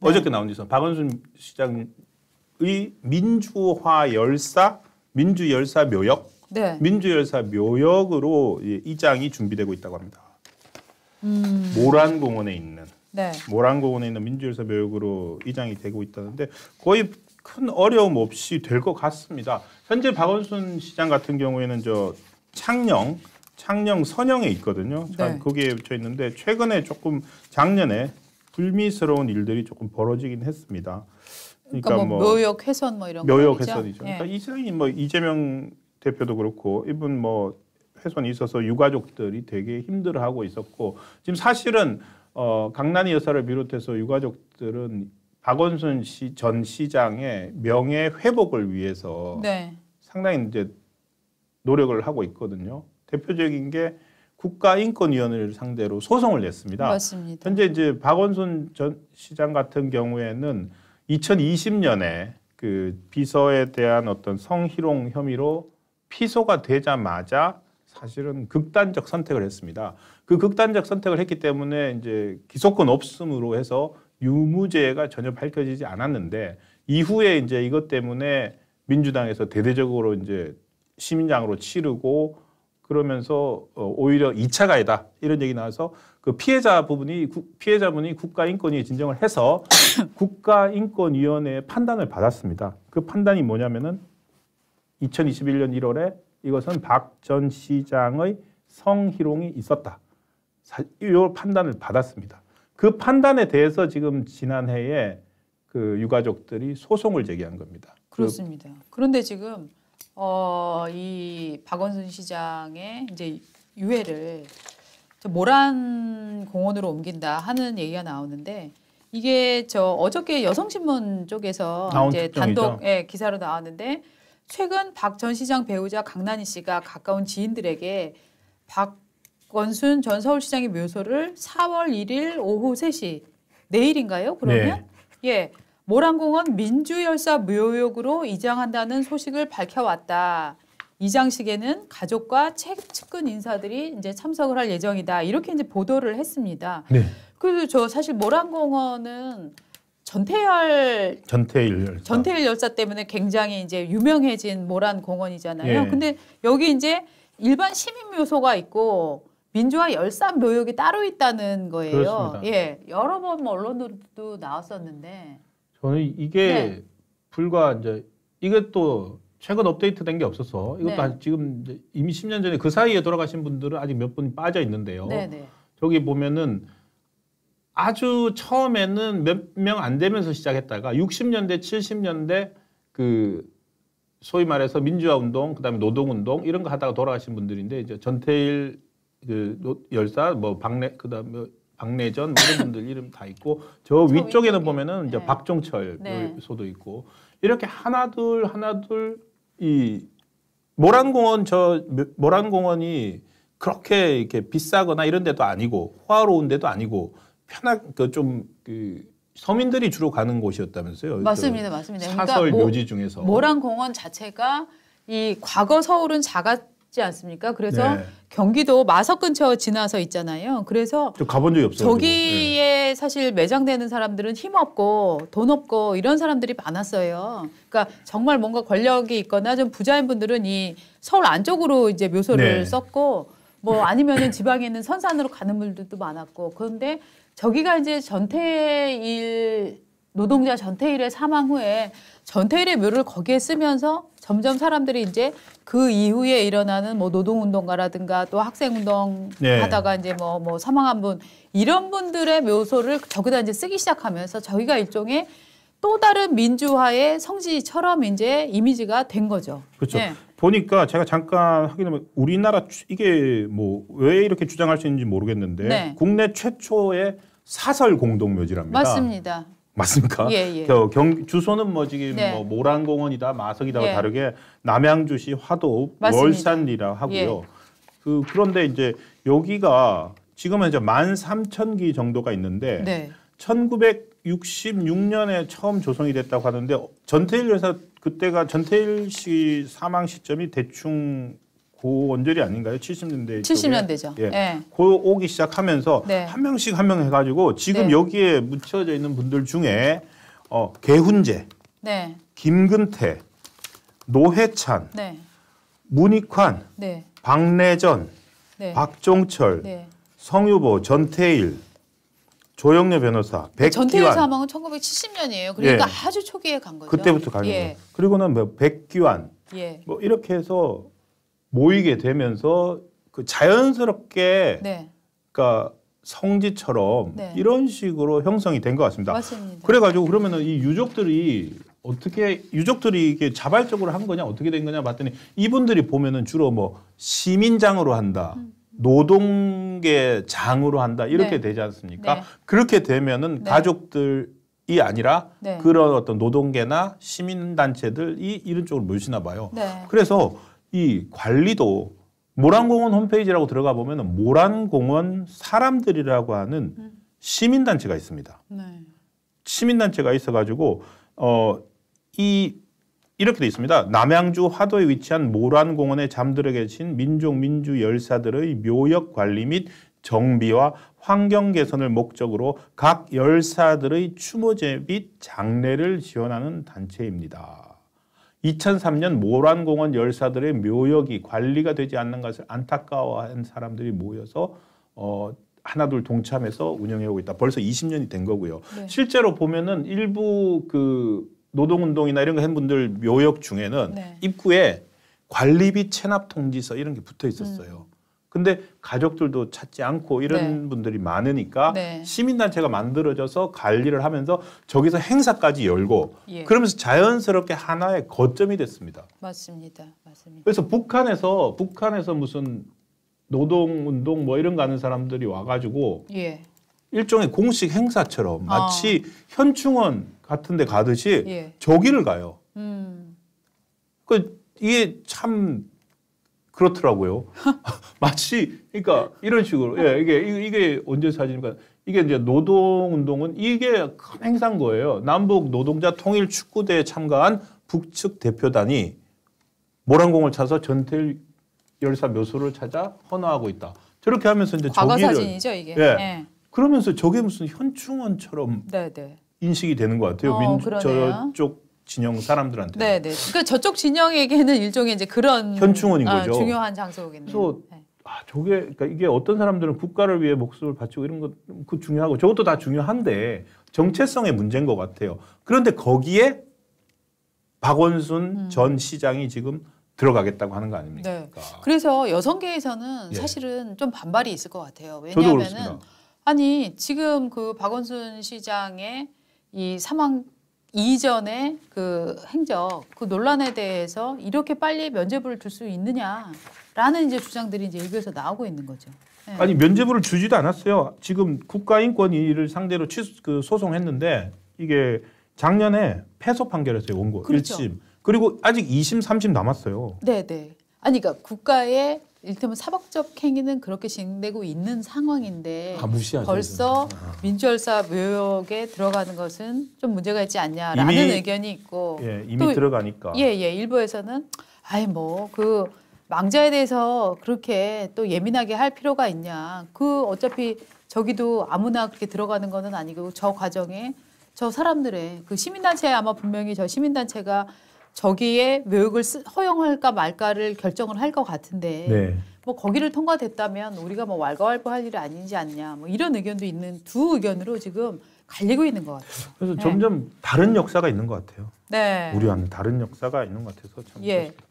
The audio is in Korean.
어저께 나온 뉴스 박원순 시장의 민주화 열사, 민주열사 묘역, 네. 민주열사 묘역으로 이장이 준비되고 있다고 합니다. 모란공원에 있는 네. 모란공원에 있는 민주열사 묘역으로 이장이 되고 있다는데 거의 큰 어려움 없이 될 것 같습니다. 현재 박원순 시장 같은 경우에는 저 창녕 선영에 있거든요. 네. 거기에 붙여 있는데 최근에 조금 작년에 불미스러운 일들이 조금 벌어지긴 했습니다. 그러니까 뭐 묘역 훼손 뭐 이런 묘역 거죠? 훼손이죠. 예. 그러니까 이장이 뭐 이재명 대표도 그렇고 이분 뭐 훼손이 있어서 유가족들이 되게 힘들어하고 있었고 지금 사실은 강난희 여사를 비롯해서 유가족들은 박원순 전 시장의 명예 회복을 위해서 네. 상당히 이제 노력을 하고 있거든요. 대표적인 게 국가인권위원회를 상대로 소송을 냈습니다. 맞습니다. 현재 이제 박원순 전 시장 같은 경우에는 2020년에 그 비서에 대한 어떤 성희롱 혐의로 피소가 되자마자 사실은 극단적 선택을 했습니다. 그 극단적 선택을 했기 때문에 이제 기소권 없음으로 해서 유무죄가 전혀 밝혀지지 않았는데 이후에 이제 이것 때문에 민주당에서 대대적으로 이제 시민장으로 치르고 그러면서 오히려 2차 가해다 이런 얘기 나와서 그 피해자분이 국가인권위에 진정을 해서 국가인권위원회의 판단을 받았습니다. 그 판단이 뭐냐면은 2021년 1월에 이것은 박 전 시장의 성희롱이 있었다. 이 판단을 받았습니다. 그 판단에 대해서 지금 지난해에 그 유가족들이 소송을 제기한 겁니다. 그렇습니다. 그런데 지금 이 박원순 시장의 이제 유해를 모란 공원으로 옮긴다 하는 얘기가 나오는데 이게 어저께 여성신문 쪽에서 이제 단독 기사로 나왔는데 최근 박 전 시장 배우자 강난희 씨가 가까운 지인들에게 박원순 전 서울시장의 묘소를 4월 1일 오후 3시 내일인가요? 그러면 예. 모란공원 민주열사 묘역으로 이장한다는 소식을 밝혀왔다. 이장식에는 가족과 측근 인사들이 이제 참석을 할 예정이다. 이렇게 이제 보도를 했습니다. 네. 그리고 사실 모란공원은 전태일 열사 때문에 굉장히 이제 유명해진 모란공원이잖아요. 근데 여기 이제 일반 시민 묘소가 있고 민주화 열사 묘역이 따로 있다는 거예요. 그렇습니다. 예, 여러 번 언론으로도 나왔었는데. 저는 이게 불과 이제 이것도 최근 업데이트된 게 없어서 이것도 지금 이제 이미 10년 전에 그 사이에 돌아가신 분들은 아직 몇 분 빠져 있는데요. 저기 보면은 아주 처음에는 몇 명 안 되면서 시작했다가 60년대, 70년대 그 소위 말해서 민주화 운동, 그다음에 노동 운동 이런 거 하다가 돌아가신 분들인데 이제 전태일 그 열사, 뭐 그다음에 박내전 뭐 이런 분들 이름 다 있고 저 위쪽에는 보면은 이제 박종철 묘소도 있고 이렇게 하나둘 이 모란공원이 그렇게 이렇게 비싸거나 이런 데도 아니고 호화로운 데도 아니고 그 서민들이 주로 가는 곳이었다면서요? 맞습니다. 사설 묘지 중에서 모란공원 자체가 이 과거 서울은 작았지 않습니까? 그래서 경기도 마석 근처 지나서 있잖아요. 그래서 저 가본 적이 없어요. 저기에 사실 매장되는 사람들은 힘없고 돈 없고 이런 사람들이 많았어요. 그러니까 정말 뭔가 권력이 있거나 좀 부자인 분들은 이 서울 안쪽으로 이제 묘소를 썼고 뭐 아니면은 지방에 있는 선산으로 가는 분들도 많았고 그런데 저기가 이제 노동자 전태일의 사망 후에 전태일의 묘를 거기에 쓰면서 점점 사람들이 이제 그 이후에 일어나는 뭐 노동운동가라든가 또 학생운동 하다가 이제 뭐 사망한 분 이런 분들의 묘소를 저기다 이제 쓰기 시작하면서 저희가 일종의 또 다른 민주화의 성지처럼 이제 이미지가 된 거죠. 그렇죠. 보니까 제가 잠깐 확인해보면 우리나라 이게 뭐 왜 이렇게 주장할 수 있는지 모르겠는데 국내 최초의 사설 공동묘지랍니다. 맞습니다. 맞습니까? 주소는 뭐 지금 뭐 모란공원이다 마석이다와 다르게 남양주시 화도 월산리라 하고요. 그런데 이제 여기가 지금은 이제 13,000기 정도가 있는데 1966년에 처음 조성이 됐다고 하는데 전태일 여사 그때가 전태일 씨 사망 시점이 대충 그 원절이 아닌가요? 70년대 70년대죠. 예. 예. 그 오기 시작하면서 네. 한 명씩 한 명 해가지고 지금 네. 여기에 묻혀져 있는 분들 중에 개훈재, 네. 김근태, 노회찬, 네. 문익환, 네. 박래전, 네. 박종철, 네. 성유보, 전태일, 조영래 변호사, 전태일 백기환 사망은 1970년이에요. 그러니까 예. 아주 초기에 간 거죠. 그때부터 가는 예. 거예요. 그리고는 뭐 백기환 예. 뭐 이렇게 해서 모이게 되면서 그 자연스럽게 네. 그러니까 성지처럼 네. 이런 식으로 형성이 된 것 같습니다. 맞습니다. 그래가지고 그러면은 이 유족들이 어떻게 유족들이 이게 자발적으로 한 거냐 어떻게 된 거냐 봤더니 이분들이 보면은 주로 뭐 시민장으로 한다. 노동계 장으로 한다 이렇게 네. 되지 않습니까? 네. 그렇게 되면은 네. 가족들이 아니라 네. 그런 어떤 노동계나 시민단체들이 이런 쪽으로 모시나 봐요. 네. 그래서 이 관리도 모란공원 홈페이지라고 들어가 보면은 모란공원 사람들이라고 하는 시민단체가 있습니다. 네. 시민단체가 있어가지고 이렇게 돼 있습니다. 남양주 화도에 위치한 모란공원에 잠들어 계신 민족 민주 열사들의 묘역 관리 및 정비와 환경 개선을 목적으로 각 열사들의 추모제 및 장례를 지원하는 단체입니다. 2003년 모란공원 열사들의 묘역이 관리가 되지 않는 것을 안타까워한 사람들이 모여서 하나둘 동참해서 운영해오고 있다. 벌써 20년이 된 거고요. 네. 실제로 보면은 일부 그 노동운동이나 이런 거 한 분들 묘역 중에는 네. 입구에 관리비 체납 통지서 이런 게 붙어 있었어요. 근데 가족들도 찾지 않고 이런 네. 분들이 많으니까 네. 시민단체가 만들어져서 관리를 하면서 저기서 행사까지 열고 예. 그러면서 자연스럽게 하나의 거점이 됐습니다. 맞습니다. 맞습니다. 그래서 북한에서 무슨 노동운동 뭐 이런 거 하는 사람들이 와가지고 예. 일종의 공식 행사처럼 마치 현충원 같은 데 가듯이 예. 저기를 가요. 이게 참 그렇더라고요. 마치 그러니까 이런 식으로 이게 언제 사진입니까? 이게 이제 노동운동은 이게 큰 행사인 거예요. 남북 노동자 통일 축구대에 참가한 북측 대표단이 모란공을 찾아서 전태일 열사 묘소를 찾아 헌화하고 있다. 저렇게 하면서 이제 과거 저기를 사진이죠 이게. 예. 예. 그러면서 저게 무슨 현충원처럼 네네. 인식이 되는 것 같아요. 그러네요. 저쪽 진영 사람들한테. 네네. 그러니까 저쪽 진영에게는 일종의 이제 그런 현충원인 거죠. 중요한 장소겠네요. 그래서 네. 저게 그러니까 이게 어떤 사람들은 국가를 위해 목숨을 바치고 이런 것 그 중요하고 저것도 다 중요한데 정체성의 문제인 것 같아요. 그런데 거기에 박원순 전 시장이 지금 들어가겠다고 하는 거 아닙니까? 네. 그래서 여성계에서는 예. 사실은 좀 반발이 있을 것 같아요. 저도 왜냐하면은 그렇습니다. 아니 지금 그 박원순 시장의 이 사망 이전의 그 행적, 그 논란에 대해서 이렇게 빨리 면죄부를 줄 수 있느냐라는 이제 주장들이 이제 일부에서 나오고 있는 거죠. 네. 아니 면죄부를 주지도 않았어요. 지금 국가인권위를 상대로 소송했는데 이게 작년에 패소 판결했어요. 원고 그렇죠. 1심. 그리고 아직 2심, 3심 남았어요. 네네. 아니 그러니까 국가의 이를테면 사법적 행위는 그렇게 진행되고 있는 상황인데 무시하죠. 벌써 민주열사 묘역에 들어가는 것은 좀 문제가 있지 않냐라는 이미, 의견이 있고 이미 또 들어가니까. 예예 일부에서는 아이 뭐 그 망자에 대해서 그렇게 또 예민하게 할 필요가 있냐 그 어차피 저기도 아무나 그렇게 들어가는 거는 아니고 저 과정에 저 사람들의 그 시민단체에 아마 분명히 저 시민단체가 저기에 묘역을 허용할까 말까를 결정을 할 것 같은데 네. 뭐 거기를 통과됐다면 우리가 뭐 왈가왈부할 일이 아니지 않냐 뭐 이런 의견도 있는 두 의견으로 지금 갈리고 있는 것 같아요. 그래서 네. 점점 다른 역사가 있는 것 같아요. 네. 우리 안에 다른 역사가 있는 것 같아서 참. 예. 그렇습니다.